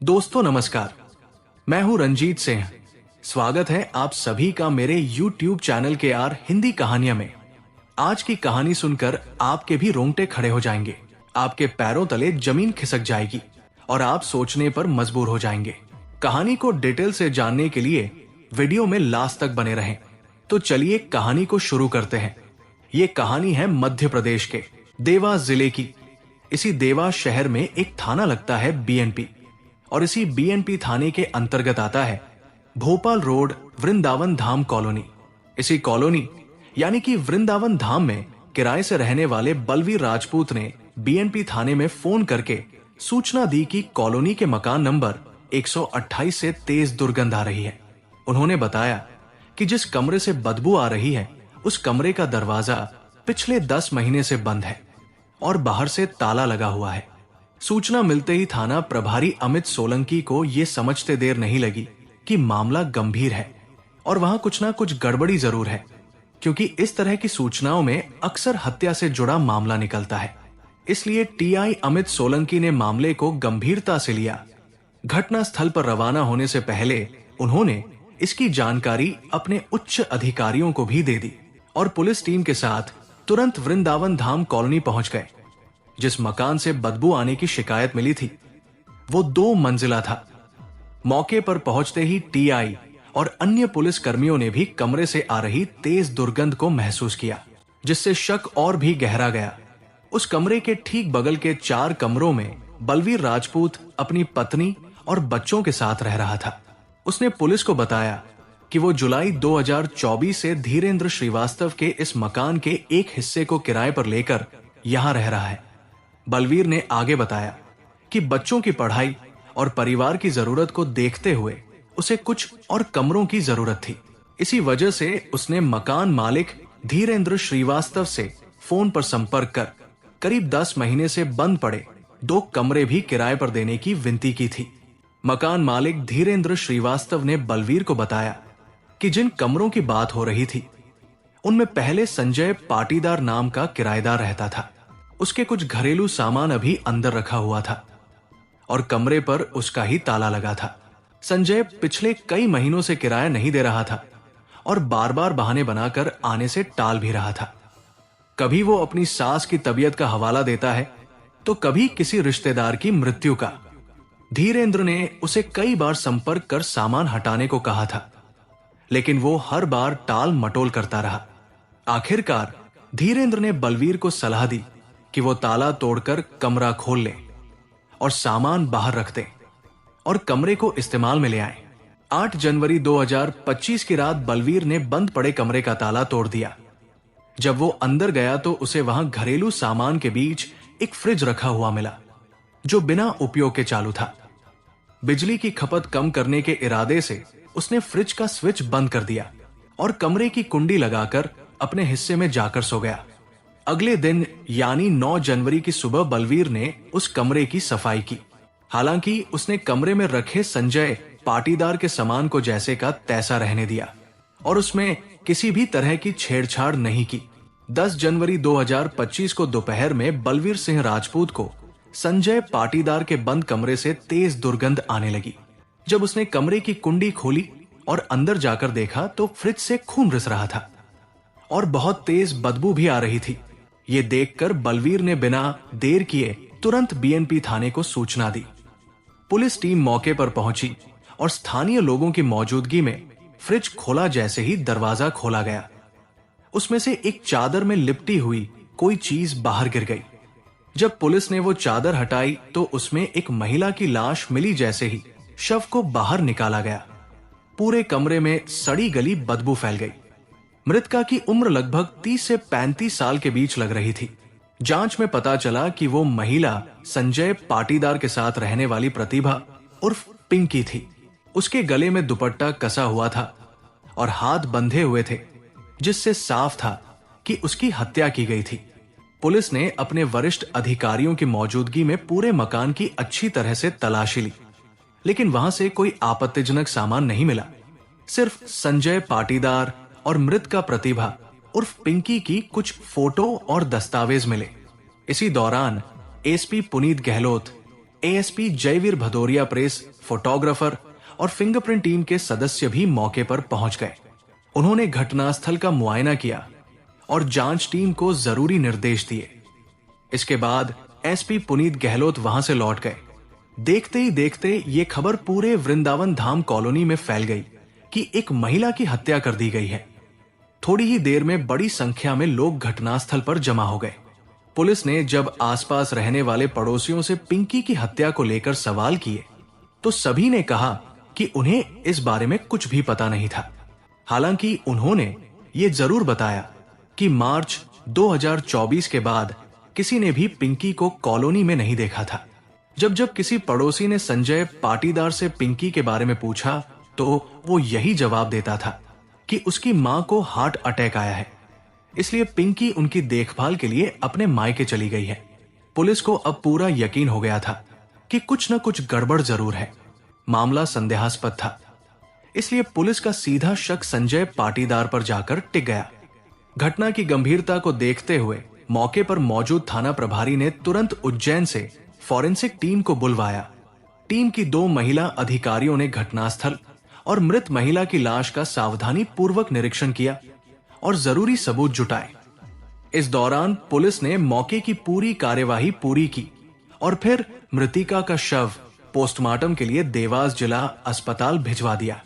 दोस्तों नमस्कार, मैं हूं रंजीत सिंह। स्वागत है आप सभी का मेरे YouTube चैनल के आर हिंदी कहानियां में। आज की कहानी सुनकर आपके भी रोंगटे खड़े हो जाएंगे, आपके पैरों तले जमीन खिसक जाएगी और आप सोचने पर मजबूर हो जाएंगे। कहानी को डिटेल से जानने के लिए वीडियो में लास्ट तक बने रहें। तो चलिए कहानी को शुरू करते हैं। ये कहानी है मध्य प्रदेश के देवास जिले की। इसी देवास शहर में एक थाना लगता है BNP, और इसी BNP थाने के अंतर्गत आता है भोपाल रोड वृंदावन धाम कॉलोनी। इसी कॉलोनी यानी कि वृंदावन धाम में किराए से रहने वाले बलवीर राजपूत ने BNP थाने में फोन करके सूचना दी कि कॉलोनी के मकान नंबर 128 से तेज दुर्गंध आ रही है। उन्होंने बताया कि जिस कमरे से बदबू आ रही है उस कमरे का दरवाजा पिछले 10 महीने से बंद है और बाहर से ताला लगा हुआ है। सूचना मिलते ही थाना प्रभारी अमित सोलंकी को यह समझते देर नहीं लगी कि मामला गंभीर है और वहां कुछ ना कुछ गड़बड़ी जरूर है, क्योंकि इस तरह की सूचनाओं में अक्सर हत्या से जुड़ा मामला निकलता है। इसलिए TI अमित सोलंकी ने मामले को गंभीरता से लिया। घटना स्थल पर रवाना होने से पहले उन्होंने इसकी जानकारी अपने उच्च अधिकारियों को भी दे दी और पुलिस टीम के साथ तुरंत वृंदावन धाम कॉलोनी पहुंच गए। जिस मकान से बदबू आने की शिकायत मिली थी वो 2 मंजिला था। मौके पर पहुंचते ही TI और अन्य पुलिस कर्मियों ने भी कमरे से आ रही तेज दुर्गंध को महसूस किया, जिससे शक और भी गहरा गया। उस कमरे के ठीक बगल के 4 कमरों में बलवीर राजपूत अपनी पत्नी और बच्चों के साथ रह रहा था। उसने पुलिस को बताया कि वो जुलाई 2024 से धीरेन्द्र श्रीवास्तव के इस मकान के एक हिस्से को किराए पर लेकर यहां रह रहा है। बलवीर ने आगे बताया कि बच्चों की पढ़ाई और परिवार की जरूरत को देखते हुए उसे कुछ और कमरों की जरूरत थी। इसी वजह से उसने मकान मालिक धीरेन्द्र श्रीवास्तव से फोन पर संपर्क कर करीब 10 महीने से बंद पड़े 2 कमरे भी किराए पर देने की विनती की थी। मकान मालिक धीरेन्द्र श्रीवास्तव ने बलवीर को बताया कि जिन कमरों की बात हो रही थी उनमें पहले संजय पाटीदार नाम का किराएदार रहता था। उसके कुछ घरेलू सामान अभी अंदर रखा हुआ था और कमरे पर उसका ही ताला लगा था। संजय पिछले कई महीनों से किराया नहीं दे रहा था और बार बार बहाने बनाकर आने से टाल भी रहा था। कभी वो अपनी सास की तबीयत का हवाला देता है तो कभी किसी रिश्तेदार की मृत्यु का। धीरेन्द्र ने उसे कई बार संपर्क कर सामान हटाने को कहा था, लेकिन वो हर बार टाल मटोल करता रहा। आखिरकार धीरेन्द्र ने बलवीर को सलाह दी कि वो ताला तोड़कर कमरा खोल ले और सामान बाहर रख दे और कमरे को इस्तेमाल में ले आए। 8 जनवरी 2025 की रात बलवीर ने बंद पड़े कमरे का ताला तोड़ दिया। जब वो अंदर गया तो उसे वहां घरेलू सामान के बीच एक फ्रिज रखा हुआ मिला जो बिना उपयोग के चालू था। बिजली की खपत कम करने के इरादे से उसने फ्रिज का स्विच बंद कर दिया और कमरे की कुंडी लगाकर अपने हिस्से में जाकर सो गया। अगले दिन यानी 9 जनवरी की सुबह बलवीर ने उस कमरे की सफाई की। हालांकि उसने कमरे में रखे संजय पाटीदार के सामान को जैसे का तैसा रहने दिया और उसमें किसी भी तरह की छेड़छाड़ नहीं की। 10 जनवरी 2025 को दोपहर में बलवीर सिंह राजपूत को संजय पाटीदार के बंद कमरे से तेज दुर्गंध आने लगी। जब उसने कमरे की कुंडी खोली और अंदर जाकर देखा तो फ्रिज से खून रिस रहा था और बहुत तेज बदबू भी आ रही थी। ये देखकर बलवीर ने बिना देर किए तुरंत BNP थाने को सूचना दी। पुलिस टीम मौके पर पहुंची और स्थानीय लोगों की मौजूदगी में फ्रिज खोला जैसे ही दरवाजा खोला गया। उसमें से एक चादर में लिपटी हुई कोई चीज बाहर गिर गई। जब पुलिस ने वो चादर हटाई तो उसमें एक महिला की लाश मिली जैसे ही शव को बाहर निकाला गया। पूरे कमरे में सड़ी गली बदबू फैल गई। मृतका की उम्र लगभग 30 से 35 साल के बीच लग रही थी। जांच में पता चला कि वो महिला संजय पाटीदार के साथ रहने वाली प्रतिभा उर्फ पिंकी थी। उसके गले में दुपट्टा कसा हुआ था और हाथ बंधे हुए थे, जिससे साफ था कि उसकी हत्या की गई थी। पुलिस ने अपने वरिष्ठ अधिकारियों की मौजूदगी में पूरे मकान की अच्छी तरह से तलाशी ली, लेकिन वहां से कोई आपत्तिजनक सामान नहीं मिला। सिर्फ संजय पाटीदार और मृत का प्रतिभा उर्फ पिंकी की कुछ फोटो और दस्तावेज मिले। इसी दौरान SP Puneet Gehlot, ASP Jaiveer Bhadauria press, photographer और फिंगरप्रिंट टीम के सदस्य भी मौके पर पहुंच गए। उन्होंने घटनास्थल का मुआयना किया और जांच टीम को जरूरी निर्देश दिए। इसके बाद एसपी पुनीत गहलोत वहां से लौट गए। देखते ही देखते ये खबर पूरे वृंदावन धाम कॉलोनी में फैल गई कि एक महिला की हत्या कर दी गई है। थोड़ी ही देर में बड़ी संख्या में लोग घटनास्थल पर जमा हो गए। पुलिस ने जब आसपास रहने वाले पड़ोसियों से पिंकी की हत्या को लेकर सवाल किए तो सभी ने कहा कि उन्हें इस बारे में कुछ भी पता नहीं था। हालांकि उन्होंने ये जरूर बताया कि मार्च 2024 के बाद किसी ने भी पिंकी को कॉलोनी में नहीं देखा था। जब किसी पड़ोसी ने संजय पाटीदार से पिंकी के बारे में पूछा तो वो यही जवाब देता था कि उसकी मां को हार्ट अटैक आया है, इसलिए पिंकी उनकी देखभाल के लिए अपने मायके चली गई है। पुलिस को अब पूरा यकीन हो गया था कि कुछ न कुछ गड़बड़ जरूर है। मामला संदेहास्पद था, इसलिए पुलिस का सीधा शक संजय पाटीदार पर जाकर टिक गया। घटना की गंभीरता को देखते हुए मौके पर मौजूद थाना प्रभारी ने तुरंत उज्जैन से फॉरेंसिक टीम को बुलवाया। टीम की 2 महिला अधिकारियों ने घटनास्थल और मृत महिला की लाश का सावधानी पूर्वक निरीक्षण किया और जरूरी सबूत जुटाए। इस दौरान पुलिस ने मौके की पूरी कार्यवाही पूरी की और फिर मृतिका का शव पोस्टमार्टम के लिए देवास जिला अस्पताल भिजवा दिया।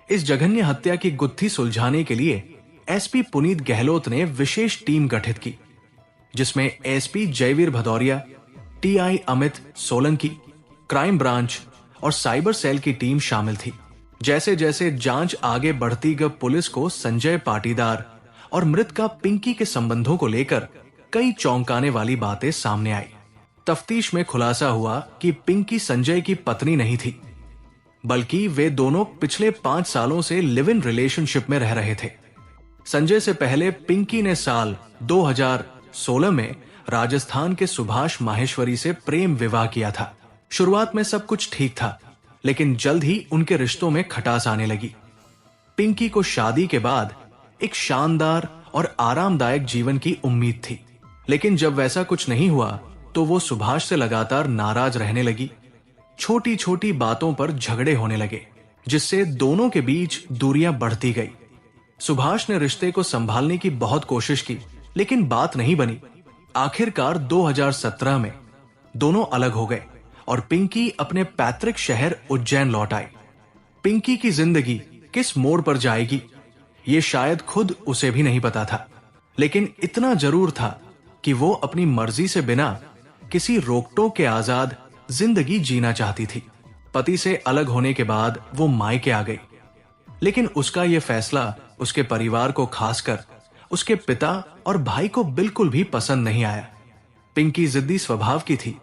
इस जघन्य हत्या की गुत्थी सुलझाने के लिए एसपी पुनीत गहलोत ने विशेष टीम गठित की, जिसमें SP Jaiveer Bhadauria, TI Amit Solanki, crime branch और साइबर सेल की टीम शामिल थी। जैसे जैसे जांच आगे बढ़ती गई, पुलिस को संजय पाटीदार और मृतका पिंकी के संबंधों को लेकर कई चौंकाने वाली बातें सामने आई। तफ्तीश में खुलासा हुआ कि पिंकी संजय की पत्नी नहीं थी, बल्कि वे दोनों पिछले 5 सालों से लिव इन रिलेशनशिप में रह रहे थे। संजय से पहले पिंकी ने साल 2016 में राजस्थान के सुभाष माहेश्वरी से प्रेम विवाह किया था। शुरुआत में सब कुछ ठीक था, लेकिन जल्द ही उनके रिश्तों में खटास आने लगी। पिंकी को शादी के बाद एक शानदार और आरामदायक जीवन की उम्मीद थी, लेकिन जब वैसा कुछ नहीं हुआ तो वो सुभाष से लगातार नाराज रहने लगी। छोटी छोटी बातों पर झगड़े होने लगे, जिससे दोनों के बीच दूरियां बढ़ती गई। सुभाष ने रिश्ते को संभालने की बहुत कोशिश की, लेकिन बात नहीं बनी। आखिरकार 2017 में दोनों अलग हो गए और पिंकी अपने पैतृक शहर उज्जैन लौट आई। पिंकी की जिंदगी किस मोड़ पर जाएगी, ये शायद खुद उसे भी नहीं पता था, लेकिन इतना जरूर था कि वो अपनी मर्जी से बिना किसी रोक-टोक के आजाद जिंदगी जीना चाहती थी। पति से अलग होने के बाद वो मायके आ गई, लेकिन उसका ये फैसला उसके परिवार को, खासकर उसके पिता और भाई को बिल्कुल भी पसंद नहीं आया। पिंकी जिद्दी स्वभाव की थी।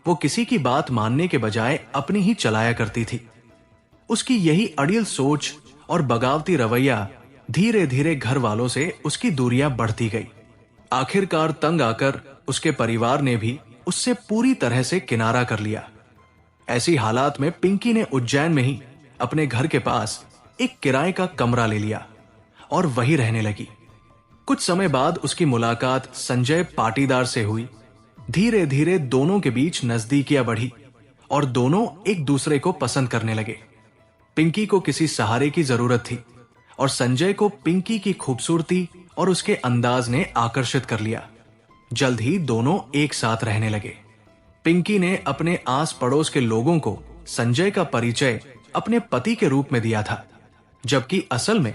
वो किसी की बात मानने के बजाय अपनी ही चलाया करती थी। उसकी यही अड़ियल सोच और बगावती रवैया धीरे धीरे घर वालों से उसकी दूरियां बढ़ती गई। आखिरकार तंग आकर उसके परिवार ने भी उससे पूरी तरह से किनारा कर लिया। ऐसी हालात में पिंकी ने उज्जैन में ही अपने घर के पास एक किराए का कमरा ले लिया और वहीं रहने लगी। कुछ समय बाद उसकी मुलाकात संजय पाटीदार से हुई। धीरे धीरे दोनों के बीच नजदीकियां बढ़ी और दोनों एक दूसरे को पसंद करने लगे। पिंकी को किसी सहारे की जरूरत थी और संजय को पिंकी की खूबसूरती और उसके अंदाज ने आकर्षित कर लिया। जल्द ही दोनों एक साथ रहने लगे। पिंकी ने अपने आस पड़ोस के लोगों को संजय का परिचय अपने पति के रूप में दिया था, जबकि असल में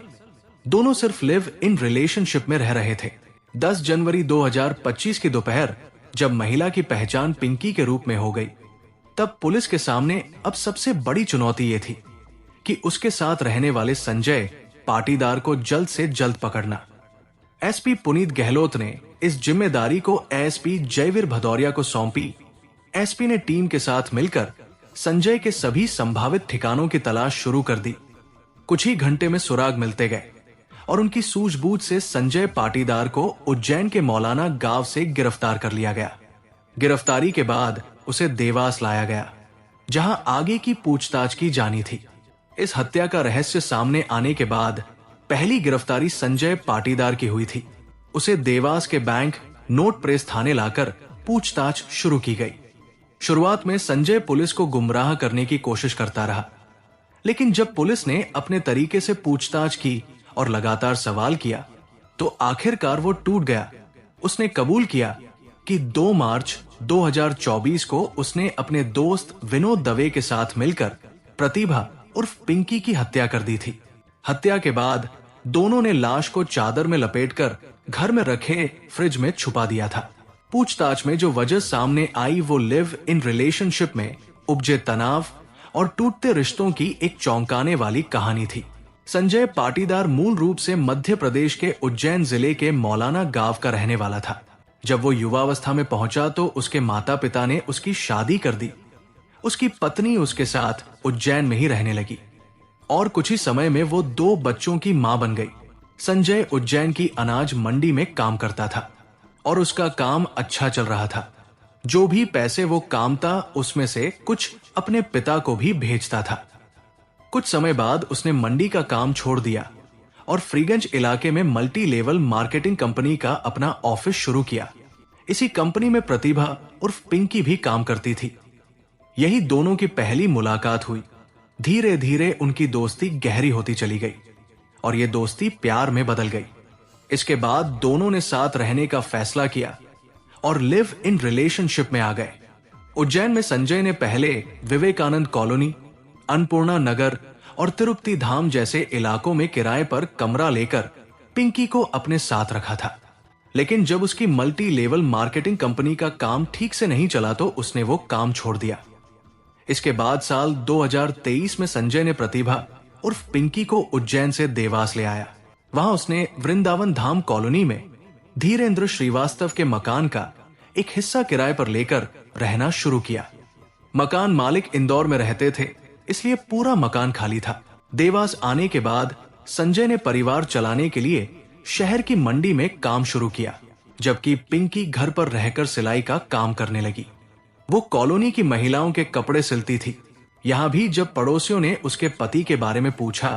दोनों सिर्फ लिव इन रिलेशनशिप में रह रहे थे। 10 जनवरी 2025 की दोपहर जब महिला की पहचान पिंकी के रूप में हो गई, तब पुलिस के सामने अब सबसे बड़ी चुनौती ये थी कि उसके साथ रहने वाले संजय पाटीदार को जल्द से जल्द पकड़ना। एसपी पुनीत गहलोत ने इस जिम्मेदारी को एसपी जयवीर भदौरिया को सौंपी। एसपी ने टीम के साथ मिलकर संजय के सभी संभावित ठिकानों की तलाश शुरू कर दी। कुछ ही घंटे में सुराग मिलते गए और उनकी सूझबूझ से संजय पाटीदार को उज्जैन के मौलाना गांव से गिरफ्तार कर लिया गया। गिरफ्तारी के बाद उसे देवास लाया गया, जहां आगे की पूछताछ की जानी थी। इस हत्या का रहस्य सामने आने के बाद पहली गिरफ्तारी संजय पाटीदार की हुई थी। उसे देवास के बैंक नोट प्रेस थाने लाकर पूछताछ शुरू की गई। शुरुआत में संजय पुलिस को गुमराह करने की कोशिश करता रहा, लेकिन जब पुलिस ने अपने तरीके से पूछताछ की और लगातार सवाल किया तो आखिरकार वो टूट गया। उसने कबूल किया कि 2 मार्च 2024 को उसने अपने दोस्त विनोद दवे के साथ मिलकर प्रतिभा उर्फ पिंकी की हत्या कर दी थी। हत्या के बाद दोनों ने लाश को चादर में लपेटकर घर में रखे फ्रिज में छुपा दिया था। पूछताछ में जो वजह सामने आई वो लिव इन रिलेशनशिप में उपजे तनाव और टूटते रिश्तों की एक चौंकाने वाली कहानी थी। संजय पाटीदार मूल रूप से मध्य प्रदेश के उज्जैन जिले के मौलाना गांव का रहने वाला था। जब वो युवावस्था में पहुंचा तो उसके माता पिता ने उसकी शादी कर दी। उसकी पत्नी उसके साथ उज्जैन में ही रहने लगी और कुछ ही समय में वो 2 बच्चों की मां बन गई। संजय उज्जैन की अनाज मंडी में काम करता था और उसका काम अच्छा चल रहा था। जो भी पैसे वो कामता उसमें से कुछ अपने पिता को भी भेजता था। कुछ समय बाद उसने मंडी का काम छोड़ दिया और फ्रीगंज इलाके में मल्टी लेवल मार्केटिंग कंपनी का अपना ऑफिस शुरू किया। इसी कंपनी में प्रतिभा उर्फ पिंकी भी काम करती थी। यही दोनों की पहली मुलाकात हुई। धीरे धीरे उनकी दोस्ती गहरी होती चली गई और ये दोस्ती प्यार में बदल गई। इसके बाद दोनों ने साथ रहने का फैसला किया और लिव इन रिलेशनशिप में आ गए। उज्जैन में संजय ने पहले विवेकानंद कॉलोनी, अन्नपूर्णा नगर और तिरुपति धाम जैसे इलाकों में किराए पर कमरा लेकर पिंकी को अपने साथ रखा था। लेकिन जब उसकी मल्टी लेवल मार्केटिंग कंपनी का काम ठीक से नहीं चला तो उसने वो काम छोड़ दिया। इसके बाद साल 2023 में संजय ने प्रतिभा उर्फ पिंकी को उज्जैन से देवास ले आया। वहां उसने वृंदावन धाम कॉलोनी में धीरेन्द्र श्रीवास्तव के मकान का एक हिस्सा किराए पर लेकर रहना शुरू किया। मकान मालिक इंदौर में रहते थे, इसलिए पूरा मकान खाली था। देवास आने के बाद संजय ने परिवार चलाने के लिए शहर की मंडी में काम शुरू किया, जबकि पिंकी घर पर रहकर सिलाई का काम करने लगी। वो कॉलोनी की महिलाओं के कपड़े सिलती थी। यहाँ भी जब पड़ोसियों ने उसके पति के बारे में पूछा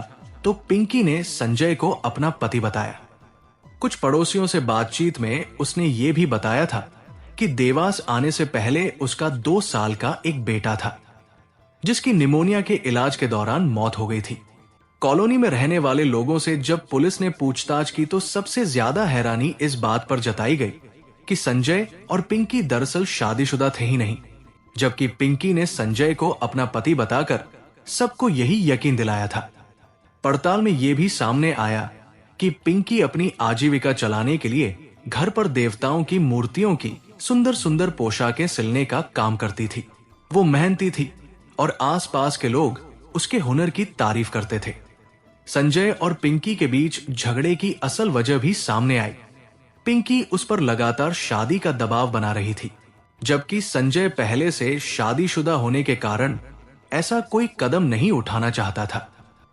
तो पिंकी ने संजय को अपना पति बताया। कुछ पड़ोसियों से बातचीत में उसने ये भी बताया था कि देवास आने से पहले उसका 2 साल का एक बेटा था, जिसकी निमोनिया के इलाज के दौरान मौत हो गई थी। कॉलोनी में रहने वाले लोगों से जब पुलिस ने पूछताछ की तो सबसे ज्यादा हैरानी इस बात पर जताई गई कि संजय और पिंकी दरअसल शादीशुदा थे ही नहीं, जबकि पिंकी ने संजय को अपना पति बताकर सबको यही यकीन दिलाया था। पड़ताल में यह भी सामने आया कि पिंकी अपनी आजीविका चलाने के लिए घर पर देवताओं की मूर्तियों की सुंदर सुंदर पोशाकें सिलने का काम करती थी। वो मेहनती थी और आसपास के लोग उसके हुनर की तारीफ करते थे। संजय और पिंकी के बीच झगड़े की असल वजह भी सामने आई। पिंकी उस पर लगातार शादी का दबाव बना रही थी, जबकि संजय पहले से शादीशुदा होने के कारण ऐसा कोई कदम नहीं उठाना चाहता था।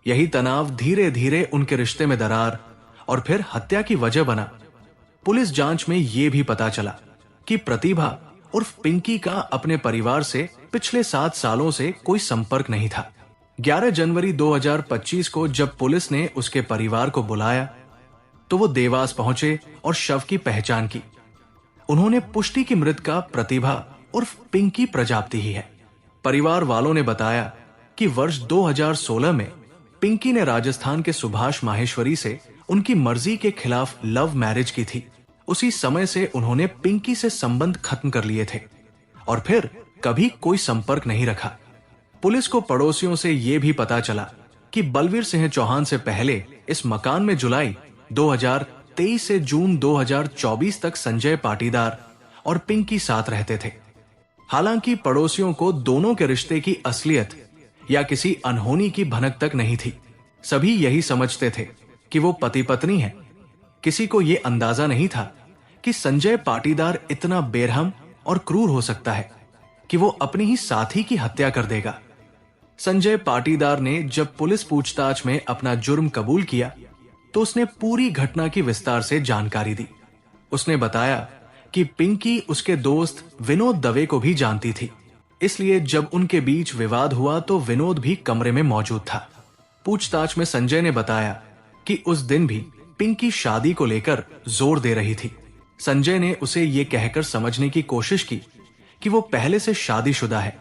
यही तनाव धीरे धीरे उनके रिश्ते में दरार और फिर हत्या की वजह बना। पुलिस जांच में यह भी पता चला कि प्रतिभा उर्फ पिंकी का अपने परिवार से पिछले 7 सालों से कोई संपर्क नहीं था। 11 जनवरी 2025 को जब पुलिस ने उसके परिवार को बुलाया तो वो देवास पहुंचे और शव की पहचान की। उन्होंने पुष्टि की मृतका प्रतिभा उर्फ पिंकी प्रजापति ही है। परिवार वालों ने बताया कि वर्ष 2016 में पिंकी ने राजस्थान के सुभाष माहेश्वरी से उनकी मर्जी के खिलाफ लव मैरिज की थी। उसी समय से उन्होंने पिंकी से संबंध खत्म कर लिए थे और फिर कभी कोई संपर्क नहीं रखा। पुलिस को पड़ोसियों से यह भी पता चला कि बलवीर सिंह चौहान से पहले इस मकान में जुलाई 2023 से जून 2024 तक संजय पाटीदार और पिंकी साथ रहते थे। हालांकि पड़ोसियों को दोनों के रिश्ते की असलियत या किसी अनहोनी की भनक तक नहीं थी। सभी यही समझते थे कि वो पति पत्नी हैं। किसी को यह अंदाजा नहीं था कि संजय पाटीदार इतना बेरहम और क्रूर हो सकता है कि वो अपनी ही साथी की हत्या कर देगा। संजय पाटीदार ने जब पुलिस पूछताछ में अपना जुर्म कबूल किया तो उसने पूरी घटना की विस्तार से जानकारी दी। उसने बताया कि पिंकी उसके दोस्त विनोद दवे को भी जानती थी, इसलिए जब उनके बीच विवाद हुआ तो विनोद भी कमरे में मौजूद था। पूछताछ में संजय ने बताया कि उस दिन भी पिंकी शादी को लेकर जोर दे रही थी। संजय ने उसे ये कहकर समझने की कोशिश की कि वो पहले से शादीशुदा है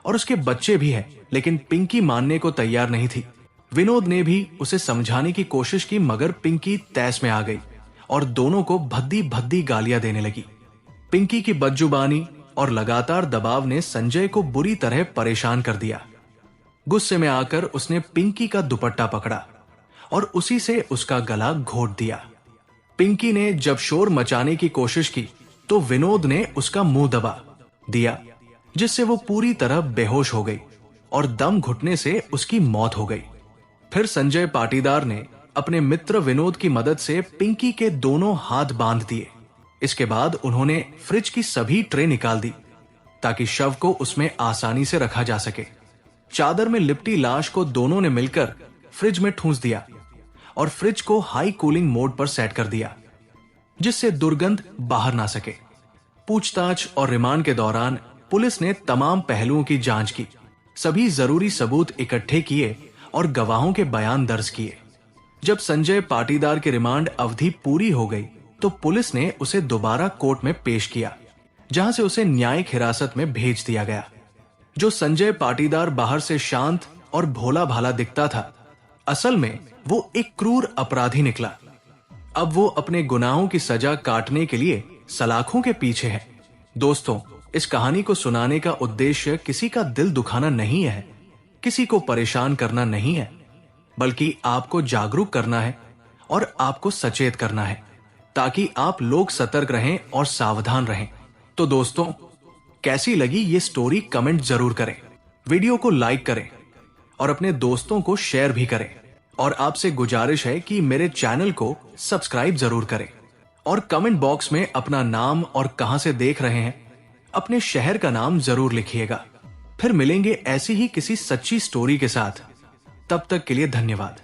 और उसके बच्चे भी हैं, लेकिन पिंकी मानने को तैयार नहीं थी। विनोद ने भी उसे समझाने की कोशिश की, मगर पिंकी तैस में आ गई और दोनों को भद्दी भद्दी गालियां देने लगी। पिंकी की बदजुबानी और लगातार दबाव ने संजय को बुरी तरह परेशान कर दिया। गुस्से में आकर उसने पिंकी का दुपट्टा पकड़ा और उसी से उसका गला घोट दिया। पिंकी ने जब शोर मचाने की कोशिश की तो विनोद ने उसका मुंह दबा दिया, जिससे वो पूरी तरह बेहोश हो गई और दम घुटने से उसकी मौत हो गई। फिर संजय पाटीदार ने अपने मित्र विनोद की मदद से पिंकी के दोनों हाथ बांध दिए। इसके बाद उन्होंने फ्रिज की सभी ट्रे निकाल दी ताकि शव को उसमें आसानी से रखा जा सके। चादर में लिपटी लाश को दोनों ने मिलकर फ्रिज में ठूंस दिया और फ्रिज को हाई कूलिंग मोड पर सेट कर दिया, जिससे दुर्गंध बाहर ना सके। पूछताछ और रिमांड के दौरान पुलिस ने तमाम पहलुओं की जांच की, सभी जरूरी सबूत इकट्ठे किए और गवाहों के बयान दर्ज किए। जब संजय पाटीदार की रिमांड अवधि पूरी हो गई तो पुलिस ने उसे दोबारा कोर्ट में पेश किया, जहां से उसे न्यायिक हिरासत में भेज दिया गया। जो संजय पाटीदार बाहर से शांत और भोला भाला दिखता था, असल में वो एक क्रूर अपराधी निकला। अब वो अपने गुनाहों की सजा काटने के लिए सलाखों के पीछे है। दोस्तों, इस कहानी को सुनाने का उद्देश्य किसी का दिल दुखाना नहीं है, किसी को परेशान करना नहीं है, बल्कि आपको जागरूक करना है और आपको सचेत करना है, ताकि आप लोग सतर्क रहें और सावधान रहें। तो दोस्तों, कैसी लगी ये स्टोरी कमेंट जरूर करें, वीडियो को लाइक करें और अपने दोस्तों को शेयर भी करें। और आपसे गुजारिश है कि मेरे चैनल को सब्सक्राइब जरूर करें और कमेंट बॉक्स में अपना नाम और कहां से देख रहे हैं, अपने शहर का नाम जरूर लिखिएगा। फिर मिलेंगे ऐसी ही किसी सच्ची स्टोरी के साथ। तब तक के लिए धन्यवाद।